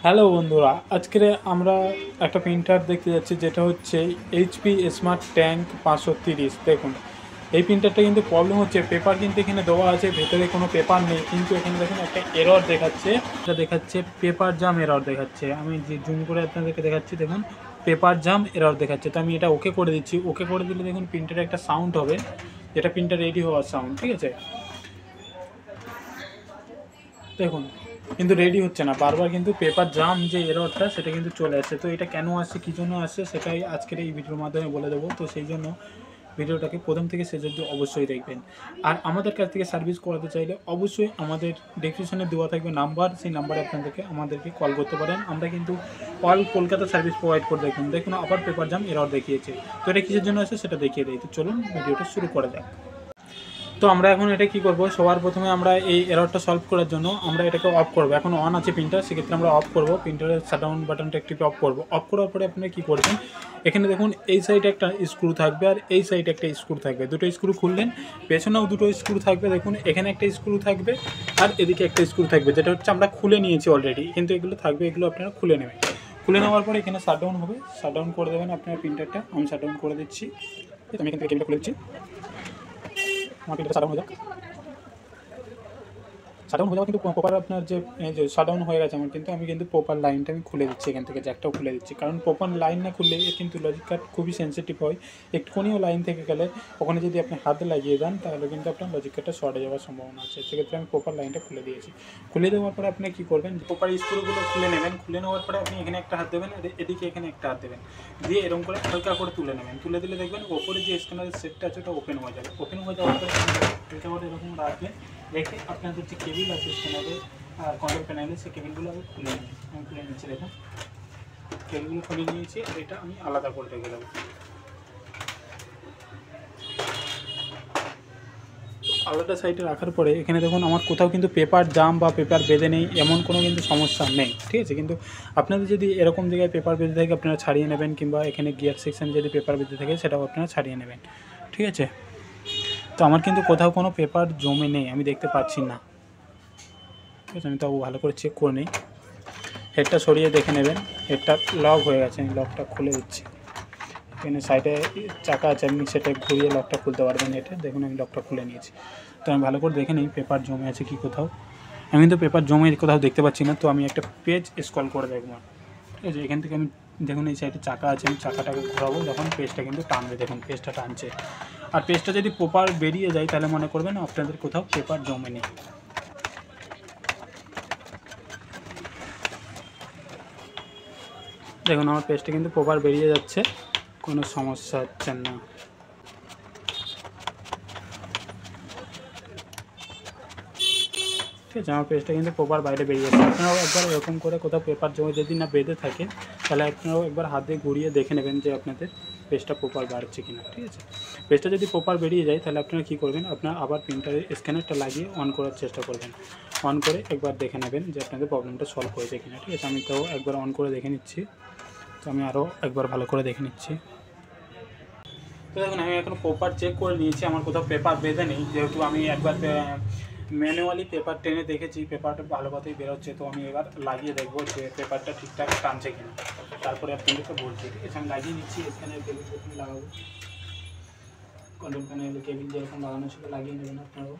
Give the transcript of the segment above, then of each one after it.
Hello বন্ধুরা, আজকে আমরা একটা প্রিন্টার দেখতে যাচ্ছি যেটা হচ্ছে এইচপি স্মার্ট ট্যাঙ্ক 530। দেখুন, এই প্রিন্টারটা কিন্তু প্রবলেম হচ্ছে, পেপার কিন্তু এখানে দেওয়া আছে, ভেতরে কোনো পেপার নেই, কিন্তু এখানে দেখুন একটা এরর দেখাচ্ছে। এটা দেখাচ্ছে পেপার জাম এরর দেখাচ্ছে। আমি যে জুম করে আপনাদেরকে দেখাচ্ছি, দেখুন পেপার জাম এরর দেখাচ্ছে। তো আমি এটা ওকে করে দিচ্ছি। ওকে করে দিলে দেখুন প্রিন্টারে একটা সাউন্ড হবে, যেটা প্রিন্টার রেডি হওয়ার সাউন্ড, ঠিক আছে। দেখুন কিন্তু রেডি হচ্ছে না, বারবার কিন্তু পেপার জাম যে এররটা সেটা কিন্তু চলে আসছে। তো এটা কেন আসছে, কী জন্য আসছে, সেটাই আজকের এই ভিডিওর মাধ্যমে বলে দেবো। তো সেই জন্য ভিডিওটাকে প্রথম থেকে শেষ অবধি অবশ্যই দেখবেন। আর আমাদের কাছ থেকে সার্ভিস করাতে চাইলে অবশ্যই আমাদের ডেসক্রিপশনে দেওয়া থাকবে নাম্বার, সেই নাম্বারে আপনাদেরকে আমাদেরকে কল করতে পারেন। আমরা কিন্তু অল কলকাতা সার্ভিস প্রোভাইড করে দেখুন। দেখুন আবার পেপার জাম এরর দেখিয়েছে। তো এটা কিসের জন্য আসছে সেটা দেখিয়ে দেয়। তো চলুন ভিডিওটা শুরু করা যাক। তো আমরা এখন এটা কি করব, সবার প্রথমে আমরা এই এররটা সলভ করার জন্য আমরা এটাকে অফ করব। এখন অন আছে প্রিন্টার, সেক্ষেত্রে আমরা অফ করব, প্রিন্টারের শাটডাউন বাটনটা একটু অফ করব। অফ করার পরে আপনারা কী করবেন, এখানে দেখুন এই সাইডে একটা স্ক্রু থাকবে আর এই সাইডে একটা স্ক্রু থাকবে। দুটো স্ক্রু খুললেন, পেছনেও দুটো স্ক্রু থাকবে। দেখুন এখানে একটা স্ক্রু থাকবে আর এদিকে একটা স্ক্রু থাকবে, যেটা হচ্ছে আমরা খুলে নিয়েছি অলরেডি, কিন্তু এগুলো থাকবে, এগুলো আপনারা খুলে নেবেন। খুলে নেওয়ার পরে এখানে শাটডাউন হবে, শাটডাউন করে দেবেন আপনার প্রিন্টারটা। আমি শাটডাউন করে দিচ্ছি। আমি এখান থেকে কেবিলটা খুলে দিচ্ছি। আমার প্রিন্টারটা শাটডাউন হয়ে যাক। শাটডাউন হয়ে যাওয়া কিন্তু প্রপার আপনার যে শাটডাউন হয়ে গেছে আমার, কিন্তু আমি কিন্তু প্রপার লাইনটা আমি খুলে দিচ্ছি, এখান থেকে জ্যাকটাও খুলে দিচ্ছি। কারণ প্রপার লাইন না খুললে কিন্তু লজিক কার্ড খুবই সেন্সিটিভ হয়। একটুখানিও লাইন থেকে গেলে ওখানে যদি আপনি হাতে লাগিয়ে দেন তাহলে কিন্তু আপনার লজিক কার্ডটা শর্ট হয়ে যাওয়ার সম্ভাবনা আছে। সেক্ষেত্রে আমি প্রপার লাইনটা খুলে দিয়েছি। খুলে দেওয়ার পরে আপনি কী করবেন, প্রপার স্ক্রুগুলো খুলে নেবেন। খুলে নেওয়ার পরে আপনি এখানে একটা হাত দেবেন আর এদিকে এখানে একটা হাত দেবেন, দিয়ে এরকম করে হালকা করে তুলে নেবেন। তুলে দিলে দেখবেন ওপরে যে স্ক্যানারের সেটটা আছে ওটা ওপেন হয়ে যাবে। ওপেন হয়ে যাওয়ার পরে এটা করে এরকম রাখবেন, রেখে আপনাদের যে কেবিল আছে স্ক্যানারে আর কন্ট্রোল প্যানেলে, সেই কেবিলগুলো আমি খুলে নিই। আমি খুলে নিচ্ছি, দেখুন কেবিলগুলো খুলে নিয়েছি আর এটা আমি আলাদা করে রেখে দেবো। আলাদা সাইডে রাখার পরে এখানে দেখুন আমার কোথাও কিন্তু পেপার জাম বা পেপার বেঁধে নেই, এমন কোনো কিন্তু সমস্যা নেই, ঠিক আছে। কিন্তু আপনাদের যদি এরকম জায়গায় পেপার বেঁধে থাকে আপনারা ছাড়িয়ে নেবেন, কিংবা এখানে গিয়ার সেকশন যদি পেপার বেঁধে থাকে সেটাও আপনারা ছাড়িয়ে নেবেন, ঠিক আছে। তো আমার কিন্তু কোথাও কোনো পেপার জমে নেই, আমি দেখতে পাচ্ছি না, ঠিক আছে। আমি তাও ভালো করে চেক করে নিই। হেডটা সরিয়ে দেখে নেবেন, হেডটা লক হয়ে গেছে। আমি লকটা খুলে দিচ্ছি। এখানে সাইডে চাকা আছে, আপনি সেটা ঘুরিয়ে লকটা খুলতে পারবেন। এটা দেখুন আমি লকটা খুলে নিয়েছি। তো আমি ভালো করে দেখে নিই পেপার জমে আছে কি কোথাও। আমি কিন্তু পেপার জমে কোথাও দেখতে পাচ্ছি না। তো আমি একটা পেজ স্ক্রল করে দেখবো, ঠিক আছে। এখান থেকে আমি দেখুন এই সাইডে চাকা আছে, আমি চাকাটাকে ঘোরাবো, যখন পেজটা কিন্তু টানবে, দেখুন পেজটা টানছে। আর পেজটা যদি প্রপার বেরিয়ে যায় তাহলে মনে করবেন আপনাদের কোথাও পেপার জমে নেই। দেখুন আমার পেজটা কিন্তু প্রপার বেরিয়ে যাচ্ছে, কোনো সমস্যা হচ্ছে না। ঠিক আছে, আমার পেজটা কিন্তু প্রপার বাইরে বেরিয়ে যাচ্ছে। আপনারাও একবার এরকম করে কোথাও পেপার জমে যদি না বেঁধে থাকে, তাহলে আপনারাও একবার হাত দিয়ে ঘুরিয়ে দেখে নেবেন যে আপনাদের পেজটা প্রপার বাড়ছে কিনা, ঠিক আছে। পেজটা যদি প্রপার বেরিয়ে যায় তাহলে আপনারা কী করবেন, আপনারা আবার প্রিন্টারের স্ক্যানারটা লাগিয়ে অন করার চেষ্টা করবেন। অন করে একবার দেখে নেবেন যে আপনাদের প্রবলেমটা সলভ হয়েছে কিনা, ঠিক আছে। আমি তাও একবার অন করে দেখে নিচ্ছি। তো আমি আরও একবার ভালো করে দেখে নিচ্ছি। তো দেখুন আমি এখন পেপার চেক করে নিয়েছি, আমার কোথাও পেপার বেঁধে নেই, যেহেতু আমি একবার ম্যানুয়ালি পেপার টেনে দেখেছি, পেপারটা ভালোভাবেই বেরোচ্ছে। তো আমি এবার লাগিয়ে দেখবো যে পেপারটা ঠিকঠাক টানছে কিনা, তারপরে আপনাদেরকে বলছি, ঠিক আছে। আমি লাগিয়ে নিচ্ছি। এখানে কেবিল যখন লাগাবো, কন্ট্রোল প্যানেলে কেবিল যেরকম লাগানো ছিল লাগিয়ে নেবেন আপনারাও।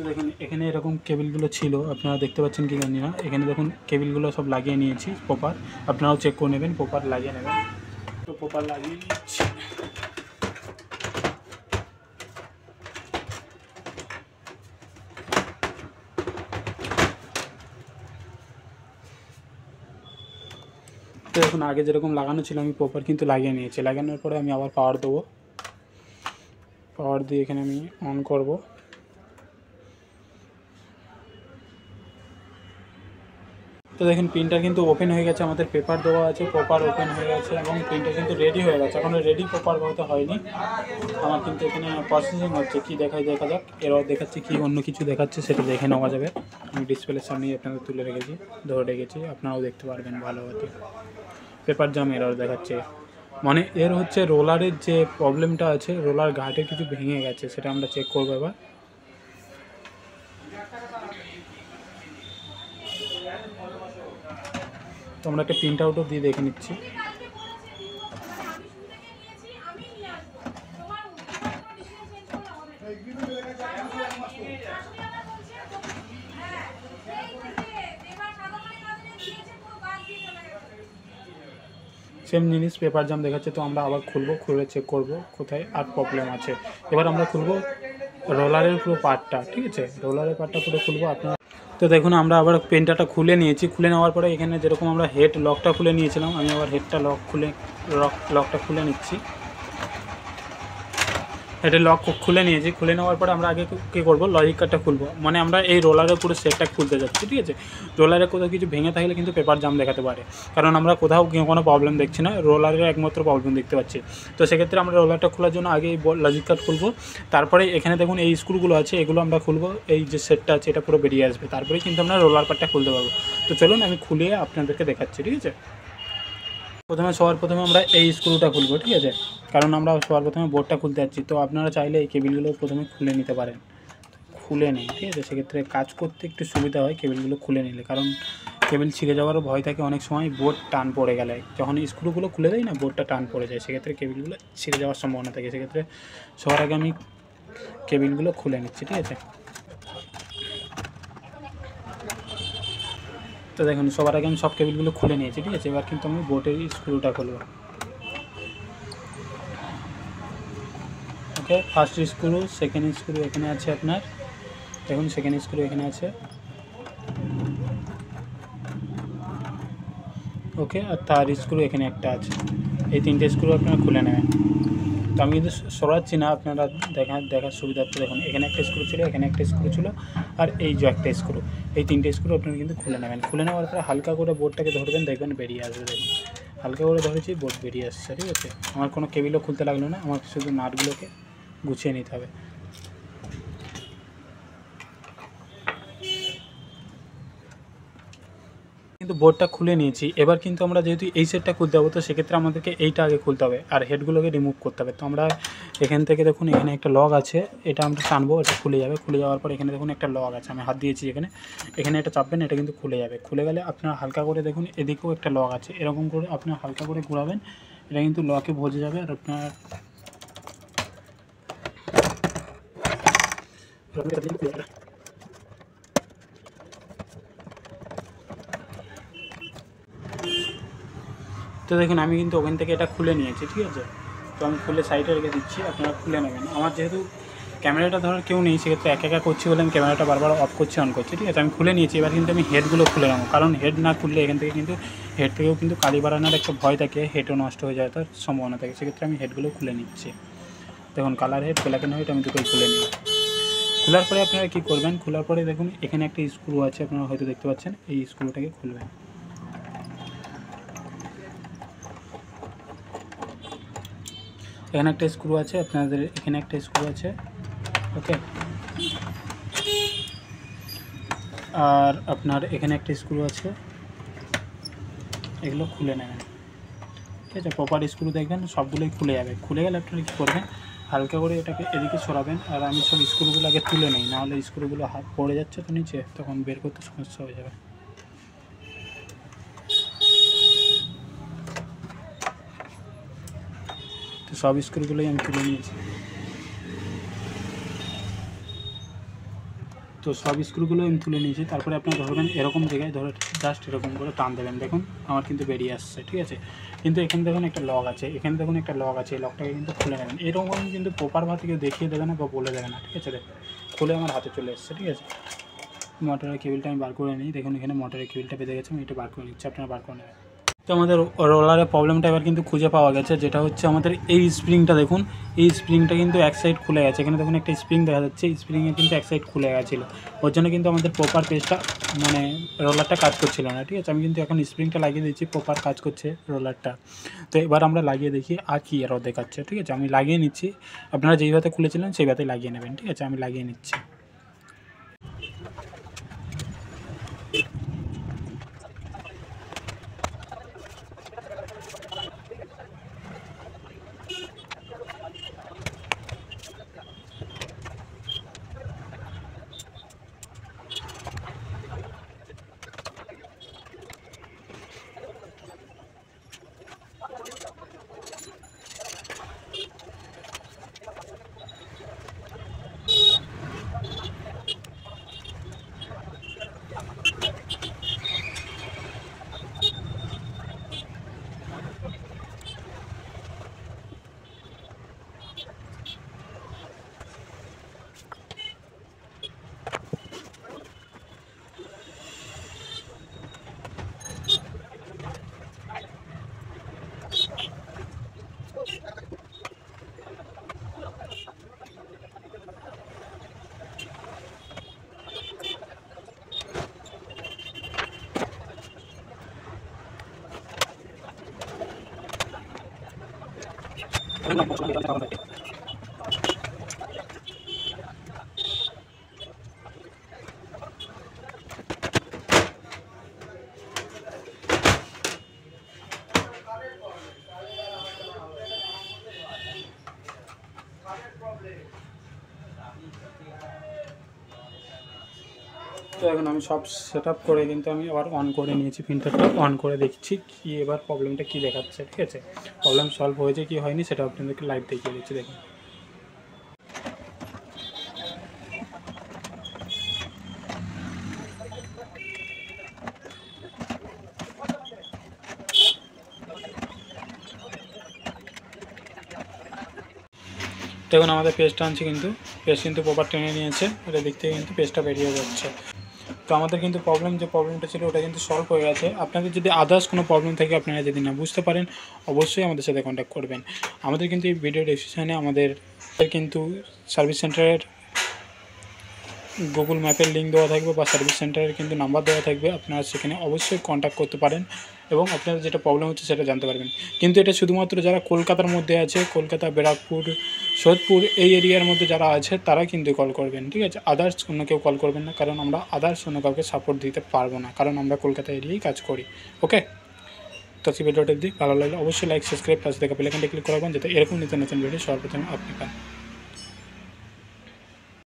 তো দেখুন এখানে এরকম কেবিলগুলো ছিল, আপনারা দেখতে পাচ্ছেন কি জানি না। এখানে দেখুন কেবিলগুলো সব লাগিয়ে নিয়েছি প্রপার, আপনারাও চেক করে নেবেন, প্রপার লাগিয়ে নেবেন। তো প্রপার লাগিয়ে নিচ্ছি। তো দেখুন আগে যেরকম লাগানো ছিল আমি প্রপার কিন্তু লাগিয়ে নিয়েছি। লাগানোর পরে আমি আবার পাওয়ার দেবো, পাওয়ার দিয়ে এখানে আমি অন করব। তো দেখুন প্রিন্টার কিন্তু ওপেন হয়ে গেছে, আমাদের পেপার দেওয়া আছে, প্রপার ওপেন হয়ে গেছে এবং প্রিন্টার কিন্তু রেডি হয়ে গেছে। এখনও রেডি প্রপারভাবে হয়নি আমার, কিন্তু এখানে প্রসেসিং হচ্ছে। কী দেখায় দেখা যাক, এরও দেখাচ্ছে কি অন্য কিছু দেখাচ্ছে সেটা দেখে নেওয়া যাবে। আমি ডিসপ্লের সামনেই আপনাদের তুলে রেখেছি, ধরে রেখেছি, আপনারাও দেখতে পারবেন ভালোভাবে। পেপার জাম এরর দেখাচ্ছে, মানে এর হচ্ছে রোলারের যে প্রবলেমটা আছে, রোলার ঘাটে কিছু ভেঙে গেছে, সেটা আমরা চেক করবো এবার। তো আমরা একটা প্রিন্ট আউটও দিয়ে দেখে নিচ্ছি। সেম জিনিস পেপার জাম দেখাচ্ছে, তো আমরা আবার খুলবো, খুলে চেক করব কোথায় আর প্রবলেম আছে। এবার আমরা খুলবো রোলারের পুরো পার্টটা, ঠিক আছে, রোলারের পার্টটা পুরো খুলবো আপনারা। তো দেখুন আমরা আবার পেনটাটা খুলে নিয়েছি, খুলে নেওয়ার পরে এখানে যেরকম আমরা হেড লকটা খুলে নিয়েছিলাম, আমি আবার হেডটা লকটা খুলে নিচ্ছি। এটা লক খুলে নিয়েছি, খুলে নেওয়ার পরে আমরা আগে কী করবো, লজিক কার্ডটা খুলবো। মানে আমরা এই রোলারের পুরো সেটটা খুলতে যাচ্ছি, ঠিক আছে। রোলারে কোথাও কিছু ভেঙে থাকলে কিন্তু পেপার জাম দেখাতে পারে, কারণ আমরা কোথাও কোনো প্রবলেম দেখছি না, রোলারের একমাত্র প্রবলেম দেখতে পাচ্ছি। তো সেক্ষেত্রে আমরা রোলারটা খোলার জন্য আগে এই লজিক কার্ড খুলবো, তারপরে এখানে দেখুন এই স্ক্রুগুলো আছে, এগুলো আমরা খুলবো, এই যে সেটটা আছে এটা পুরো বেরিয়ে আসবে, তারপরে কিন্তু আমরা রোলার পার্টটা খুলতে পারবো। তো চলুন আমি খুলিয়ে আপনাদেরকে দেখাচ্ছি, ঠিক আছে। সবার প্রথমে আমরা এই স্ক্রুটা খুলবো, ঠিক আছে, কারণ আমরা সবার প্রথমে বোর্ডটা খুলতে যাচ্ছি। তো আপনারা চাইলে এই কেবিলগুলো প্রথমে খুলে নিতে পারেন, খুলে নিই, ঠিক আছে, সেক্ষেত্রে কাজ করতে একটু সুবিধা হয় কেবিলগুলো খুলে নিলে, কারণ কেবিল ছিঁড়ে যাওয়ারও ভয় থাকে অনেক সময়, বোর্ড টান পড়ে গেলে। যখন স্ক্রুগুলো খুলে দেয় না, বোর্ডটা টান পড়ে যায়, সেক্ষেত্রে কেবিলগুলো ছিঁড়ে যাওয়ার সম্ভাবনা থাকে। সেক্ষেত্রে সবার আগে আমি কেবিলগুলো খুলে নিচ্ছি, ঠিক আছে। তো দেখুন সবার আগে আমি সব কেবিলগুলো খুলে নিয়েছি, ঠিক আছে। এবার কিন্তু আমি বোর্ডের স্ক্রুটা খুলবো। ওকে, ফার্স্ট স্ক্রু, সেকেন্ড স্ক্রু এখানে আছে আপনার, দেখুন সেকেন্ড স্ক্রু এখানে আছে, ওকে, আর থার্ড স্ক্রু এখানে একটা আছে। এই তিনটে স্ক্রু আপনারা খুলে নেবেন। তো আমি কিন্তু সরাচ্ছি না, আপনারা দেখার সুবিধার্থে দেখুন, এখানে একটা স্ক্রু ছিল, এখানে একটা স্ক্রু ছিল, আর এই যে একটা স্ক্রু, এই তিনটে স্ক্রু আপনারা কিন্তু খুলে নেবেন। খুলে নেওয়ার পরে হালকা করে বোর্ডটাকে ধরবেন, দেখবেন বেরিয়ে আসবে। দেখুন হালকা করে ধরেছি, বোর্ড বেরিয়ে আসছে, ঠিক আছে। আমার কোনো কেবিলও খুলতে লাগলো না, আমার শুধু নাটগুলোকে গুছিয়ে নিতে হবে। কিন্তু বোর্ডটা খুলে নিয়েছি, এবার কিন্তু আমরা যেহেতু এই সেটটা খুলতে হবে, তো সেক্ষেত্রে আমাদেরকে এইটা আগে খুলতে হবে আর হেডগুলোকে রিমুভ করতে হবে। তো আমরা এখান থেকে দেখুন এখানে একটা লক আছে, এটা আমরা টানবো, এটা খুলে যাবে। খুলে যাওয়ার পর এখানে দেখুন একটা লক আছে, আমি হাত দিয়েছি এখানে এটা চাপবেন, এটা কিন্তু খুলে যাবে। খুলে গেলে আপনার হালকা করে দেখুন এদিকেও একটা লক আছে, এরকম করে আপনার হালকা করে ঘোরাবেন, এটা কিন্তু লকে ভজে যাবে। আর আপনার তো দেখুন আমি কিন্তু ওখান থেকে এটা খুলে নিয়েছি, ঠিক আছে। তো আমি খুলে সাইডে রেখে দিচ্ছি, আপনারা খুলে নেবেন। আমার যেহেতু ক্যামেরাটা ধরার কেউ নেই, সেক্ষেত্রে একা করছি বলে আমি ক্যামেরাটা বারবার অফ করছি, অন করছি, ঠিক আছে। আমি খুলে নিয়েছি, এবার কিন্তু আমি হেডগুলো খুলে নেবো, কারণ হেড না খুললে এখান থেকে কিন্তু হেড থেকেও কিন্তু কালি বাড়ানোর একটা ভয় থাকে, হেডও নষ্ট হয়ে যায় তার সম্ভাবনা থাকে। সেক্ষেত্রে আমি হেডগুলো খুলে নিচ্ছি। দেখুন colour head, black and white, আমি দুটোই খুলে নিই। খোলার পরে আপনারা কী করবেন, খোলার পরে দেখুন এখানে একটা স্ক্রু আছে, আপনারা হয়তো দেখতে পাচ্ছেন, এই স্ক্রুটাকে খুলবেন। এখানে একটা স্ক্রু আছে, আপনাদের এখানে একটা স্ক্রু আছে, ওকে, আর আপনার এখানে একটা স্ক্রু আছে, এগুলো খুলে নেবেন, ঠিক আছে। প্রপার স্ক্রু দেখবেন সবগুলোই খুলে যাবে। খুলে গেলে আপনারা কী করবেন, হালকা করে এটাকে এদিকে সরাবেন, আর আমি সব স্ক্রুগুলো আগে তুলে নিই, নাহলে স্ক্রুগুলো হাত পড়ে যাচ্ছে তো নিচে, তখন বের করতে সমস্যা হয়ে যাবে। তো সব স্ক্রুগুলোই আমি তুলে নিয়েছি। তো সব স্ক্রুগুলো আমি তুলে নিয়েছি। তারপরে আপনারা ধরবেন এরকম জায়গায় ধরে জাস্ট এরকম করে টান দেবেন, দেখুন আমার কিন্তু বেরিয়ে আসছে, ঠিক আছে। কিন্তু এখানে দেখুন একটা লক আছে, এখানে দেখুন একটা লক আছে, এই লকটাকে কিন্তু খুলে নেবেন। এরকম কিন্তু প্রপারভাবে কেউ দেখিয়ে দেবে না বা বলে দেবে না, ঠিক আছে। দেখুন খুলে আমার হাতে চলে এসছে, ঠিক আছে। মোটরের কেবিলটা আমি বার করে নিই, দেখুন এখানে মোটরের কেবিলটা বেঁধে গেছে, আমি এটা বার করে নিচ্ছি, আপনারা বার করে নেবেন। তো আমাদের রোলারের প্রবলেমটা এবার কিন্তু খুঁজে পাওয়া গেছে, যেটা হচ্ছে আমাদের এই স্প্রিংটা। দেখুন এই স্প্রিংটা কিন্তু এক সাইড খুলে গেছে, এখানে দেখুন একটা স্প্রিং দেখা যাচ্ছে, এই স্প্রিংয়ে কিন্তু এক সাইড খুলে গেছিলো, ওর জন্য কিন্তু আমাদের প্রপার পেজটা মানে রোলারটা কাজ করছিল না, ঠিক আছে। আমি কিন্তু এখন স্প্রিংটা লাগিয়ে দিচ্ছি, প্রপার কাজ করছে রোলারটা। তো এবার আমরা লাগিয়ে দেখি আর কি এরর দেখাচ্ছে, ঠিক আছে। আমি লাগিয়ে নিচ্ছি, আপনারা যেইভাবে খুলেছিলেন সেইভাবেই লাগিয়ে নেবেন, ঠিক আছে। আমি লাগিয়ে নিচ্ছি। তো এখন আমি সব সেট আপ করে কিন্তু আমি আবার অন করে নিয়েছি, প্রিন্টারটা অন করে দেখছি কি এবার প্রবলেমটা কী দেখাচ্ছে। ঠিক আছে, প্রবলেম সলভ হয়েছে কি হয়নি সেটা আপনাদেরকে লাইভ দেখিয়ে দিচ্ছি। দেখুন দেখুন আমাদের পেজটা আনছে, কিন্তু পেজ কিন্তু প্রপার টেনে নিয়েছে, এটা দিক থেকে কিন্তু পেজটা বেরিয়ে যাচ্ছে। তো আমাদের কিন্তু প্রবলেমটা ছিল ওটা কিন্তু সলভ হয়ে গেছে। আপনাদের যদি আদার্স কোনো প্রবলেম থাকে, আপনারা যদি না বুঝতে পারেন অবশ্যই আমাদের সাথে কন্ট্যাক্ট করবেন। আমাদের কিন্তু এই ভিডিও ডেসক্রিপশনে আমাদের কিন্তু সার্ভিস সেন্টারের গুগল ম্যাপের লিঙ্ক দেওয়া থাকবে বা সার্ভিস সেন্টারের কিন্তু নাম্বার দেওয়া থাকবে, আপনারা সেখানে অবশ্যই কন্ট্যাক্ট করতে পারেন এবং আপনাদের যেটা প্রবলেম হচ্ছে সেটা জানতে পারবেন। কিন্তু এটা শুধুমাত্র যারা কলকাতার মধ্যে আছে, কলকাতা, ব্যারাকপুর, সোদপুর এই এরিয়ার মধ্যে যারা আছে তারা কিন্তু কল করবেন। ঠিক আছে, আদার্স অন্য কেউ কল করবেন না, কারণ আমরা আদার্স অন্য কাউকে সাপোর্ট দিতে পারবো না, কারণ আমরা কলকাতা এরিয়ায় কাজ করি। ওকে, তো সেই ভিডিওটা ভালো লাগলে অবশ্যই লাইক, সাবস্ক্রাইব, পাশে থাকা বেল আইকনটা ক্লিক করবেন, যাতে এরকম নিত্য নতুন ভিডিও সর্বপ্রথম আপনি পান।